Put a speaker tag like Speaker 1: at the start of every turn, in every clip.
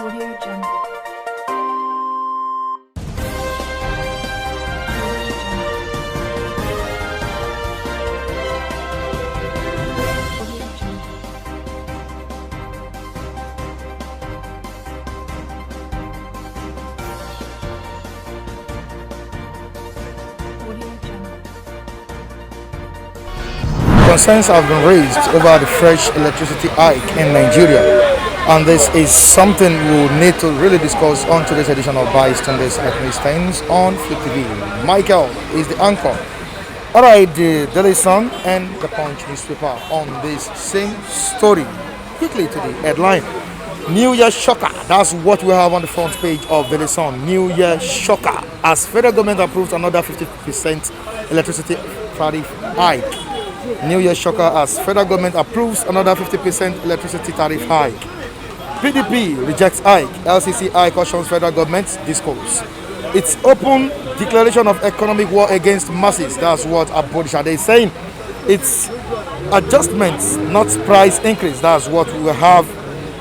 Speaker 1: Audio Jungle.
Speaker 2: Concerns have been raised over the fresh electricity hike in Nigeria, and this is something we'll need to really discuss on today's edition of Bystanders at Stains on Flip TV. Michael is the anchor. Alright, the Daily Sun and the Punch newspaper on this same story. Quickly to the headline. New Year shocker. That's what we have on the front page of Daily Sun. New Year shocker. As federal government approves another 50% electricity tariff hike. New Year shocker as federal government approves another 50% electricity tariff hike. PDP rejects hike. LCCI cautions federal government's discourse. It's open declaration of economic war against masses. That's what Abodishade is saying. It's adjustments, not price increase. That's what we have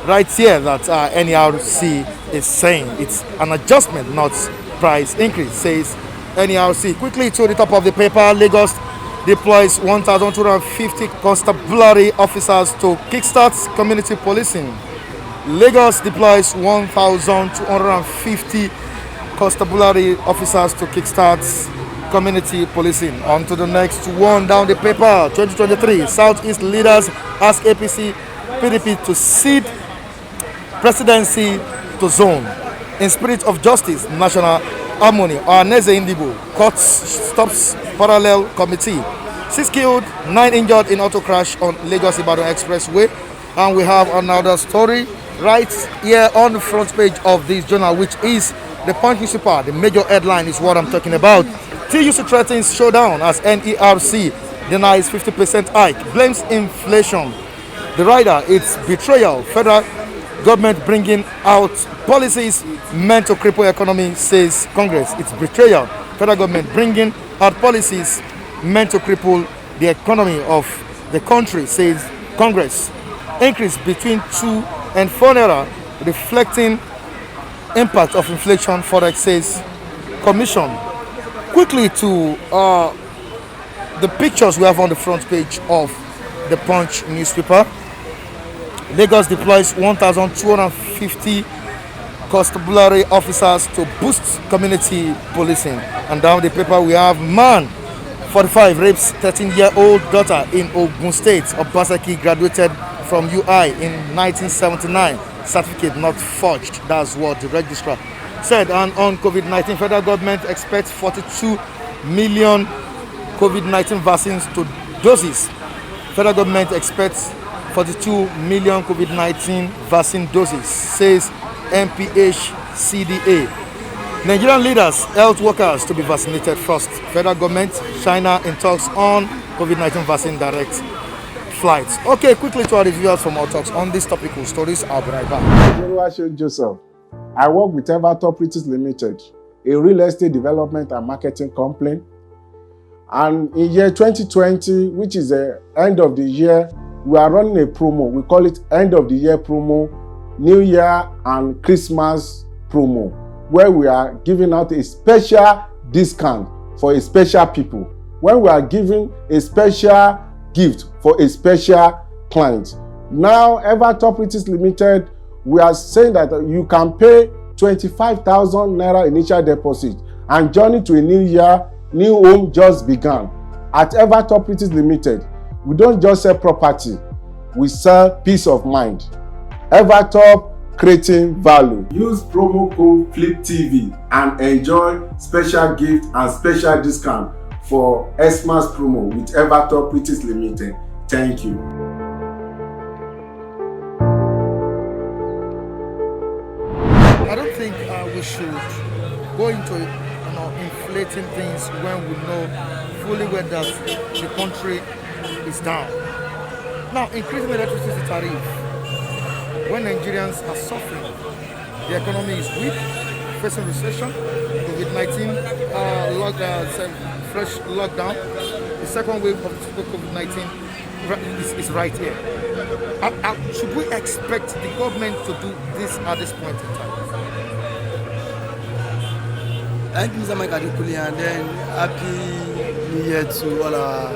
Speaker 2: right here that NERC is saying. It's an adjustment, not price increase, says NERC. Quickly to the top of the paper, Lagos deploys 1,250 constabulary officers to kickstart community policing. Lagos deploys 1,250 constabulary officers to kickstart community policing. On to the next one down the paper, 2023. Southeast leaders ask APC, PDP to cede presidency to zone. In spirit of justice, national harmony, Ohaneze Indigo, court stops parallel committee. 6 killed, 9 injured in auto crash on Lagos-Ibadan Expressway. And we have another story right here on the front page of this journal, which is the Punch newspaper. The major headline is what I'm talking about. TUC threatens showdown as NERC denies 50% hike, blames inflation. The rider, it's betrayal. Federal government bringing out policies meant to cripple economy, says Congress. It's betrayal. Federal government bringing out policies meant to cripple the economy of the country, says Congress. Increase between 2 and 4 naira, reflecting impact of inflation, Forex, says Commission. Quickly to the pictures we have on the front page of the Punch newspaper. Lagos deploys 1,250 constabulary officers to boost community policing. And down the paper we have man 45 rapes 13-year-old daughter in Ogun State. Obaseki graduated from UI in 1979. Certificate not forged. That's what the registrar said. And on COVID-19, federal government expects 42 million COVID-19 vaccines to doses. Federal government expects 42 million COVID-19 vaccine doses, says MPHCDA. Nigerian leaders, health workers to be vaccinated first. Federal government, China in talks on COVID-19 vaccine direct flights. Okay, quickly to our reviewers from our talks on these topical stories. I'll be right back.
Speaker 3: Joseph. I work with Evertop Properties Limited, a real estate development and marketing company. And in year 2020, which is the end of the year, we are running a promo. We call it end of the year promo, New Year and Christmas promo, where we are giving out a special discount for a special people, when we are giving a special gift for a special client. Now, Evertop Properties Limited, we are saying that you can pay 25,000 naira initial deposit and journey to a new year, new home just began. At Evertop Properties Limited, we don't just sell property, we sell peace of mind. Evertop, creating value. Use promo code FLIPTV and enjoy special gift and special discount for Xmas promo with Evertop Properties Limited. Thank you.
Speaker 2: I don't think we should go into inflating things when we know fully well that the country is down. Now, increasing electricity tariff when Nigerians are suffering, the economy is weak, facing recession, COVID-19 fresh lockdown, the second wave of COVID-19 is right here. Should we expect the government to do this at this point in time?
Speaker 1: Thank you, Mr. Mike Adekule, and then happy New Year to all our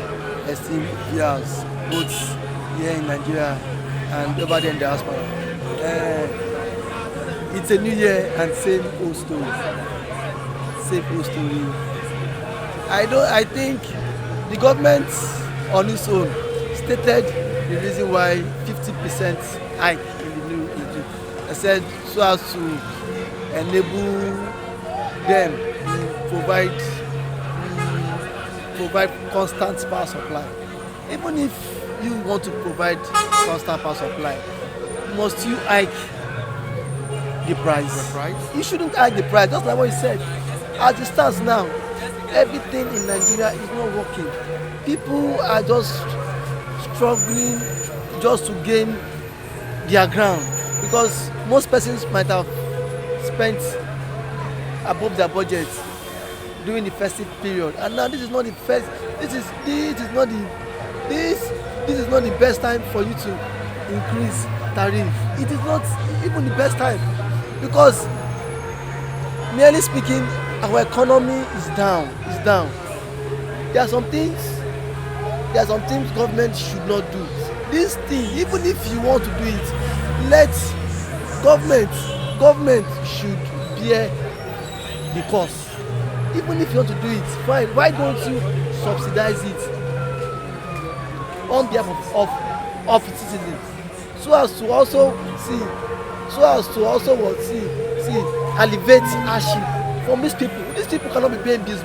Speaker 1: esteemed viewers, both here in Nigeria and over there in diaspora. It's a new year and same old story. Same old story. I think the government on its own stated the reason why 50% hike in the new regime. I said so as to enable them to provide constant power supply. Even if you want to provide constant power supply, must you hike the price?
Speaker 2: The price?
Speaker 1: You shouldn't hike the price, just like what you said. As it stands now, everything in Nigeria is not working. People are just struggling just to gain their ground, because most persons might have spent above their budget during the festive period, and now this is not the best time for you to increase tariff. It is not even the best time, because merely speaking, our economy is down. There are some things government should not do. This thing, even if you want to do it, let government should bear the cost. Even if you want to do it, fine, why don't you subsidize it on behalf of its citizens, so as to also alleviate hardship from these people. These people cannot be paying bills.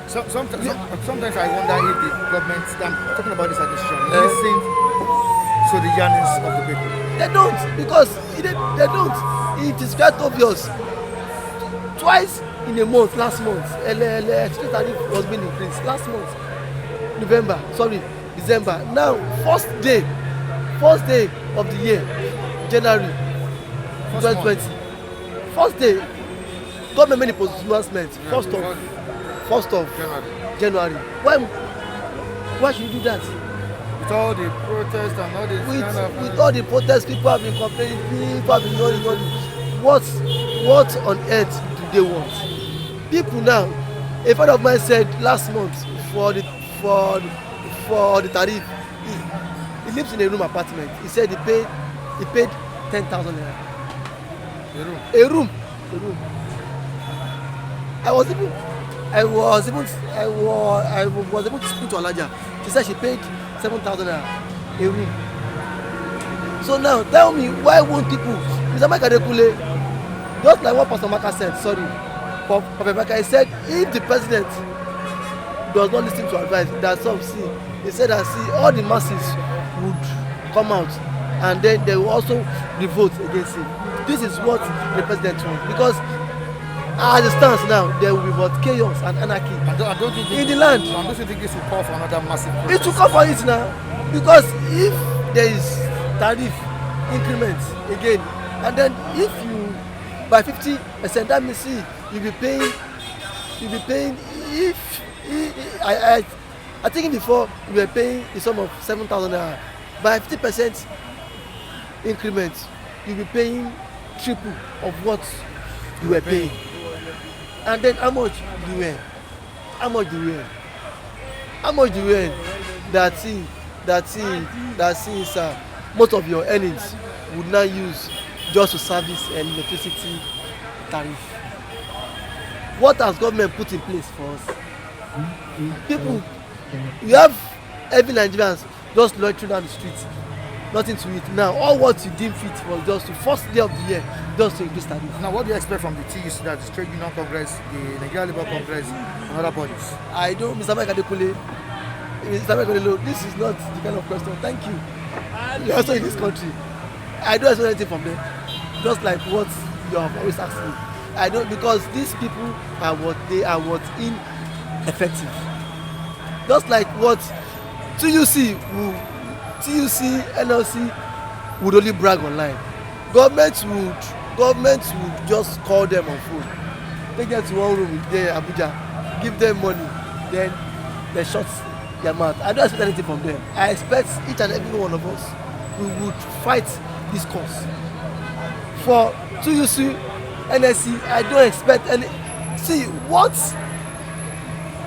Speaker 2: Sometimes I wonder if the government, I'm talking about this administration, listens to the yearnings of the people.
Speaker 1: They don't, because they don't. It is quite obvious. Twice in a month, last month, electricity tariff was being increased. Last month, December. Now, first day of the year, January 2020. First day, government made a announcement. First of January. Why should you do that?
Speaker 2: With all the protests and all this
Speaker 1: With all the protests, people have been complaining, people have been yelling. What on earth do they want? People now, a friend of mine said last month for the tariff, he lives in a room apartment. He said he paid 10,000 naira. A room. I was able to speak to Alaja. She said she paid 7,000 naira a room. So now tell me, why won't people, Mr. Mike Adekule, just like what Pastor Maka said, Prophet Maka, he said if the president does not listen to advice, he said that all the masses would come out and then they will also revolt against him. This is what the president wants, because as it stands now, there will be what chaos and anarchy in the land.
Speaker 2: I don't think this will call for another massive protest.
Speaker 1: It will call for it now, because if there is tariff increment again, and then if you by 50%, that means you'll be paying. If I think before you were paying the sum of 7,000 naira, by 50% increment, you'll be paying triple of what you were paying. And then how much do you earn? That since most of your earnings would now use just to service an electricity tariff. What has government put in place for us? People, you have every Nigerians just loitering down the street, nothing to eat. Now, all what you deem fit was just the first day of the year, just to increase tariff.
Speaker 2: Now, what do you expect from the TUC, that the Trade Union Congress, the Nigeria Labour Congress, and other bodies?
Speaker 1: I don't, Mr. Mike Adekule, this is not the kind of question. Thank you. You're also in this country. I don't expect anything from them. Just like what you have always asked me. I don't, because these people are ineffective. Just like what TUC, NLC would only brag online. Government would just call them on phone, take them to one room there, Abuja, give them money, then they shut their mouth. I don't expect anything from them. I expect each and every one of us we would fight this cause. For TUC, NSC, I don't expect any. See, what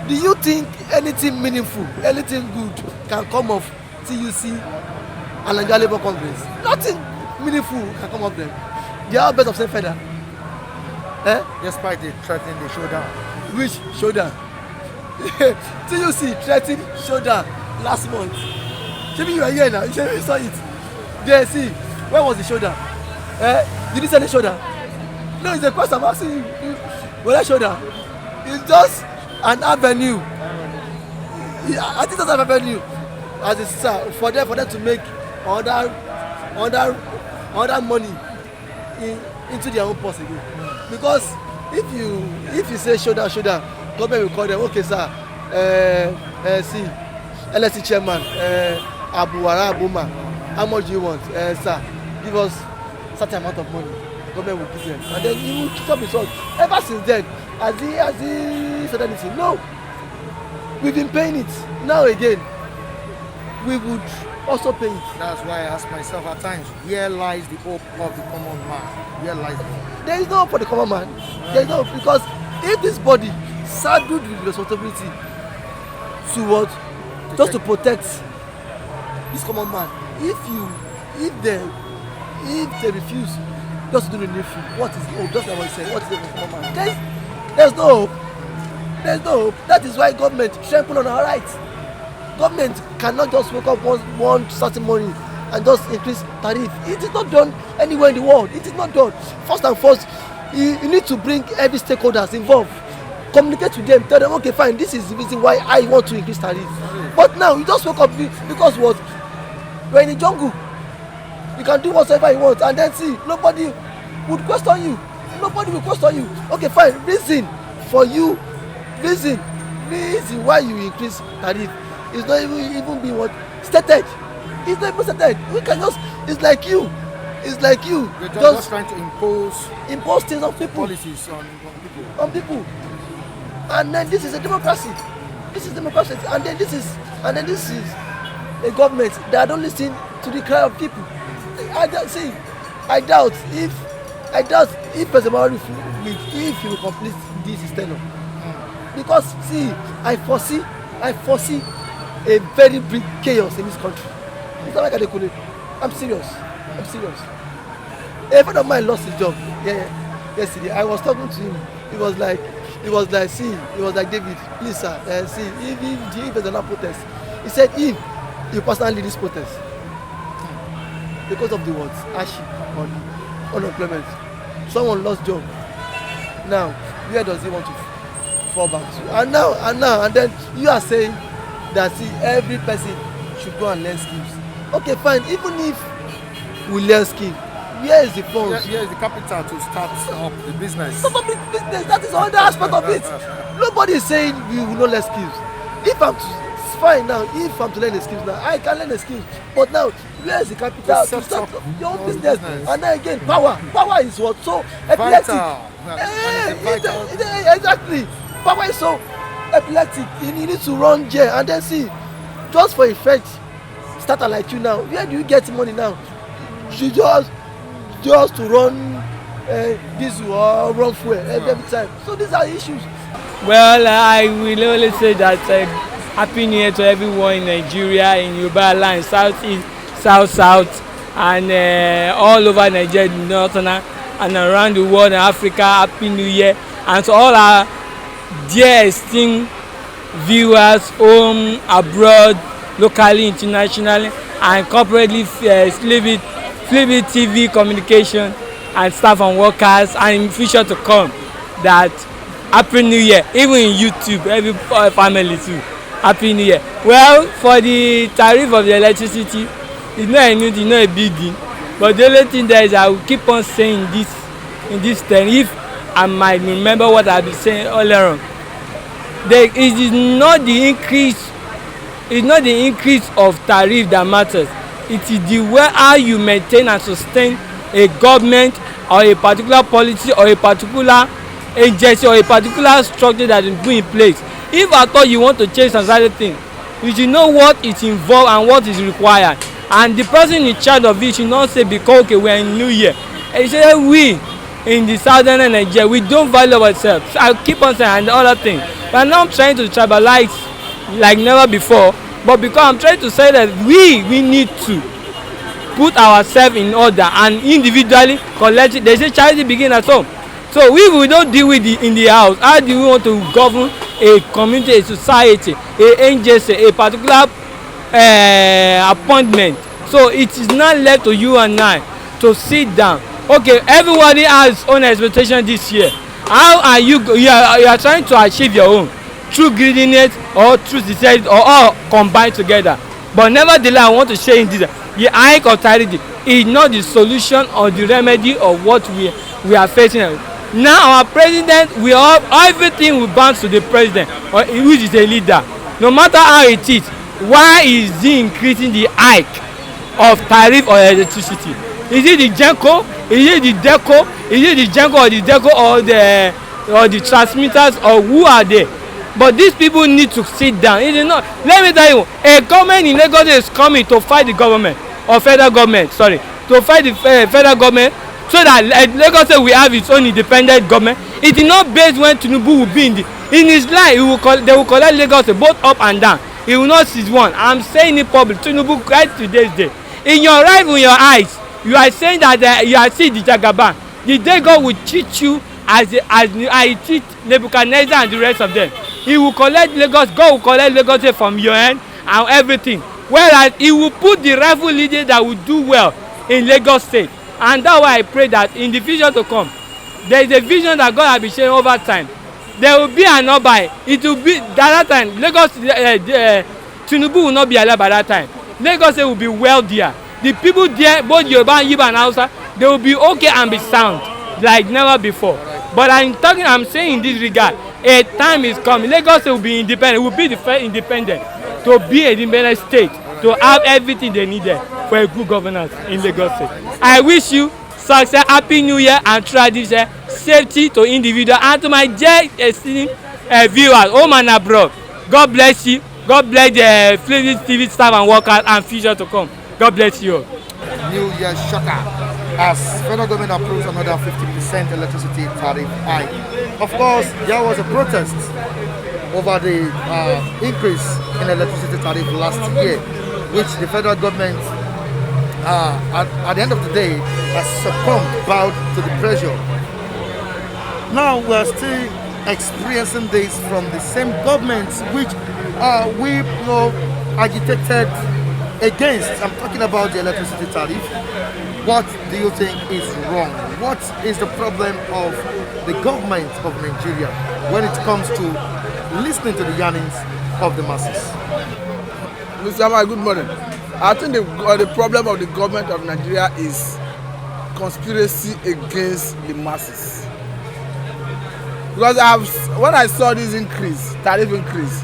Speaker 1: do you think anything meaningful, anything good can come of TUC and Nigeria Labour Congress? Nothing meaningful can come of them. They are best of same feather.
Speaker 2: Despite the threatening the showdown.
Speaker 1: Which showdown? TUC threatened showdown last month. Maybe you are here now. You saw it. There, see, where was the showdown? Did you say the showdown? No, it's a question I'm asking you. Where showdown? It's just an avenue. I think that's an avenue as a for them to make other money into their own purse again. Because if you say showdown, government will call them, okay sir, see, LSC chairman, Abuwara Abuma, how much do you want? Sir, give us certain amount of money. Government will give them, and then you will stop it all. Ever since then, has he said anything? No. We've been paying it. Now again, we would also pay it.
Speaker 2: That's why I ask myself at times, where lies the hope of the common man? Where lies the hope?
Speaker 1: There is no hope for the common man. There is no hope, because if this body saddled with responsibility to what? Just to protect this common man. If they refuse just to do the needful, what is the hope? Just like what you said, what is the hope for common man? There's no hope. There's no hope. That is why government trample on our rights. Government cannot just wake up one certain morning and just increase tariff. It is not done anywhere in the world. It is not done. First and first, you need to bring every stakeholders involved. Communicate with them. Tell them, okay, fine, this is the reason why I want to increase tariff. But now you just wake up because what? You're in the jungle. You can do whatever you want, and then see, nobody would question you. Nobody will question you. Okay, fine. Reason why you increase tariff is not even being what stated. It's not even stated. We can just. It's like you.
Speaker 2: They're just trying to
Speaker 1: impose things on people.
Speaker 2: Policies on people.
Speaker 1: On people. And then this is a democracy. This is democracy. And then this is a government that don't listen to the cry of people. I doubt if President Buhari if he will complete this tenure. Because see, I foresee a very big chaos in this country. It's not like Adekunle. I'm serious. A friend of mine lost his job. Yesterday. I was talking to him. He was like, David, please sir, see, if there's another protest, he said if you personally lead this protest because of the words hardship on unemployment, someone lost job. Now, where does he want to fall back to? And then you are saying that see, every person should go and learn skills. Okay, fine. Even if we learn skills, where is the funds?
Speaker 2: Here is the capital to start up the business.
Speaker 1: Start up the business. That is another aspect of it. Nobody is saying we will not learn skills. If I'm to learn the skills now, I can learn the skills. But now, where is the capital to start up your own business? And then again, power. Power is what? So epileptic. Exactly. Power is so epileptic. You need to run jail and then see. Just for a fact, starter like you now, where do you get money now? You just to run diesel or run fuel every time. So these are issues.
Speaker 4: Well, I will only say that Happy New Year to everyone in Nigeria, in Yoruba land, Southeast, South, and all over Nigeria, Northern and around the world, in Africa. Happy New Year, and to all our dear esteemed viewers, home, abroad, locally, internationally, and corporately, Flibit TV communication and staff and workers, and in future to come, that Happy New Year, even in YouTube, every family too. Happy New Year. Well, for the tariff of the electricity, it's not a big deal, but the only thing there is I will keep on saying this in this term, if I might remember what I've been saying earlier on. It is not the increase of tariff that matters. It is the way how you maintain and sustain a government or a particular policy or a particular agency or a particular structure that is put in place. If at all you want to change some certain thing, you should know what is involved and what is required. and the person in charge of it should not say because okay we are in New Year. And say we in the southern Nigeria we don't value ourselves. So I keep on saying and the other thing. But now I'm trying to tribalize like never before. But because I'm trying to say that we need to put ourselves in order and individually collect it. They say charity begin at home. So we don't deal with it in the house. How do we want to govern a community, a society, a NJC, a particular appointment? So it is not left to you and I to sit down. Okay, everybody has own expectation this year. How are you are trying to achieve your own through greediness or through sincerity or all combined together? But nevertheless, I want to share in this: the hike of charity is not the solution or the remedy of what we are facing. Now our president, everything will bounce to the president, or which is a leader. No matter how it is, why is he increasing the hike of tariff or electricity? Is it the GENCO? Is it the DECO? Is it the GENCO or the DECO or the transmitters, or who are they? But these people need to sit down. It is not. Let me tell you, a government in Lagos is coming to fight the government or federal government. Sorry, to fight the federal government, so that Lagos will have its own independent government. It is not based when Tinubu will be in his life. They will collect Lagos both up and down. He will not seize one. I'm saying it public. Tinubu right today's day. In your right, in your eyes, you are saying that you are seeing the Jagaban. The day God will treat you as I treat Nebuchadnezzar and the rest of them. He will collect Lagos. God will collect Lagos from your hand and everything. Whereas he will put the rightful leader that will do well in Lagos State. And that's why I pray that in the future to come, there is a vision that God has been sharing over time. There will be an Obai. It will be that time. Lagos, Tinubu will not be alive by that time. Lagos State will be wealthier. The people there, both Yoruba, Yiba and Hausa, they will be okay and be sound like never before. But I'm saying in this regard, a time is coming. Lagos State will be independent. It will be the first independent to be an independent state, to have everything they needed for a good governance in Lagos State. I wish you success, happy new year, and throughout this year, safety to individual and to my dear esteemed viewers, home and abroad. God bless you. God bless the Flavour TV staff and workers and future to come. God bless you.
Speaker 2: New Year shocker as federal government approves another 50% electricity tariff hike. Of course, there was a protest over the increase in electricity tariff last year, which the federal government, at the end of the day, has succumbed, bowed to the pressure. Now we are still experiencing this from the same government which we agitated against. I'm talking about the electricity tariff. What do you think is wrong? What is the problem of the government of Nigeria when it comes to listening to the yearnings of the masses?
Speaker 5: Mr. Amar, good morning. I think the problem of the government of Nigeria is conspiracy against the masses. Because when I saw this tariff increase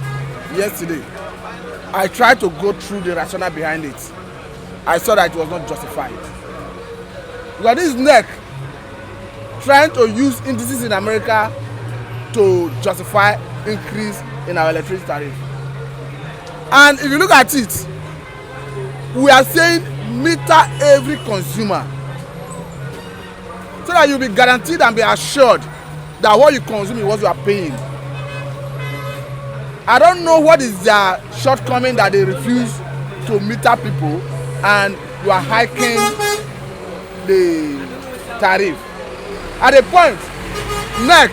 Speaker 5: yesterday, I tried to go through the rationale behind it. I saw that it was not justified. Because this NEC trying to use indices in America to justify increase in our electricity tariff. And if you look at it, we are saying meter every consumer so that you'll be guaranteed and be assured that what you consume is what you are paying. I don't know what is their shortcoming that they refuse to meter people and you are hiking the tariff. At a point, NEC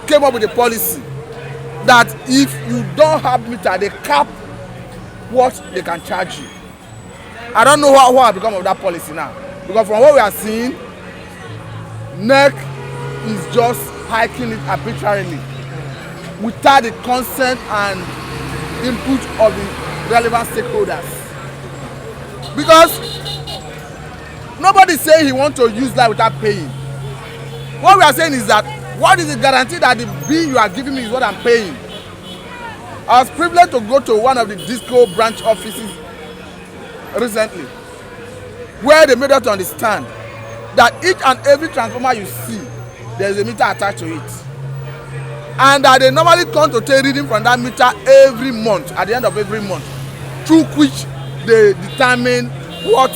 Speaker 5: came up with a policy that if you don't have meter, they cap what they can charge you. I don't know what has become of that policy now. Because from what we are seeing, NEC is just hiking it arbitrarily without the consent and input of the relevant stakeholders. Because nobody is saying he wants to use that without paying. What we are saying is that what is the guarantee that the bill you are giving me is what I'm paying? I was privileged to go to one of the DISCO branch offices recently, where they made us to understand that each and every transformer you see, there is a meter attached to it. And that they normally come to take reading from that meter every month, at the end of every month, through which they determine what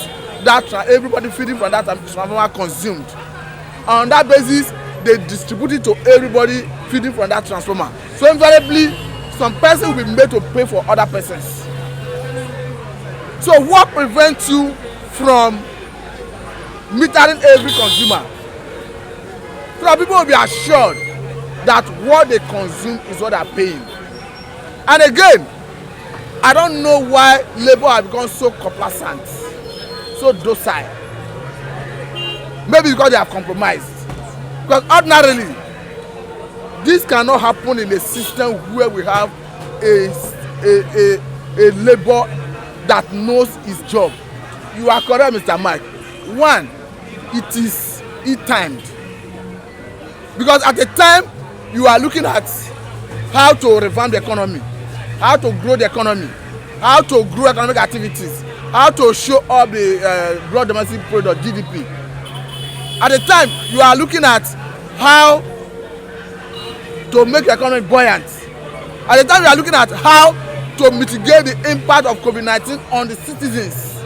Speaker 5: everybody feeding from that transformer consumed. On that basis, they distribute it to everybody feeding from that transformer. So invariably, some person will be made to pay for other persons. So what prevents you from metering every consumer? So that people will be assured that what they consume is what they are paying. And again, I don't know why Labour have become so complacent, so docile. Maybe because they have compromised. Because ordinarily, this cannot happen in a system where we have a Labour that knows his job. You are correct, Mr. Mike. One, it is ill-timed. Because at the time, you are looking at how to revamp the economy, how to grow the economy, how to grow economic activities, how to show up the gross domestic product, GDP. At the time, you are looking at how to make the economy buoyant. At the time, you are looking at how to mitigate the impact of COVID-19 on the citizens.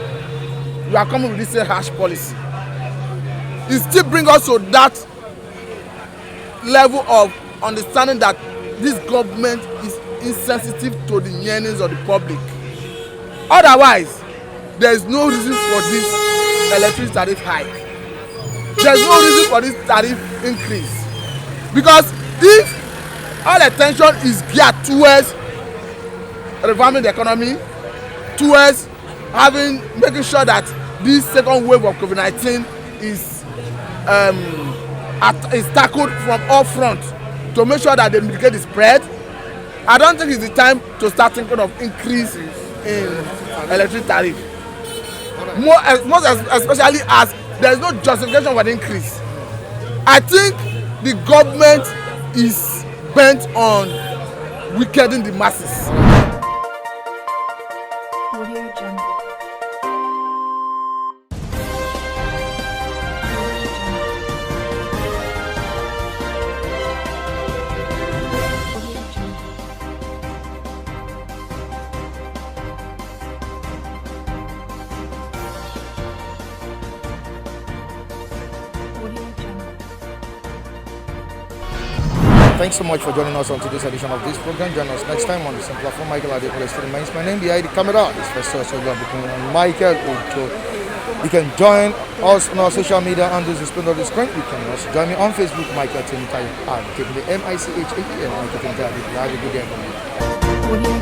Speaker 5: You are coming with this harsh policy. It still brings us to that level of understanding that this government is insensitive to the yearnings of the public. Otherwise, there is no reason for this electricity tariff hike. There is no reason for this tariff increase. Because if all attention is geared towards revamping the economy, towards making sure that this second wave of COVID-19 is tackled from all fronts to make sure that they mitigate the spread, I don't think it's the time to start thinking of increase in electricity tariff. Most especially as there is no justification for the increase. I think the government is bent on weakening the masses.
Speaker 6: Audio Jungle.
Speaker 2: Thanks so much for joining us on today's edition of this program. Join us next time on the same platform. Michael Adekunle still remains my name. Behind the camera is Festus Ojuabukunmi, Michael Ojo. You can join us on our social media handles displayed on the screen. You can also join me on Facebook, Michael Timothy, and the MICHAEL, Michael Timothy. Have a good day.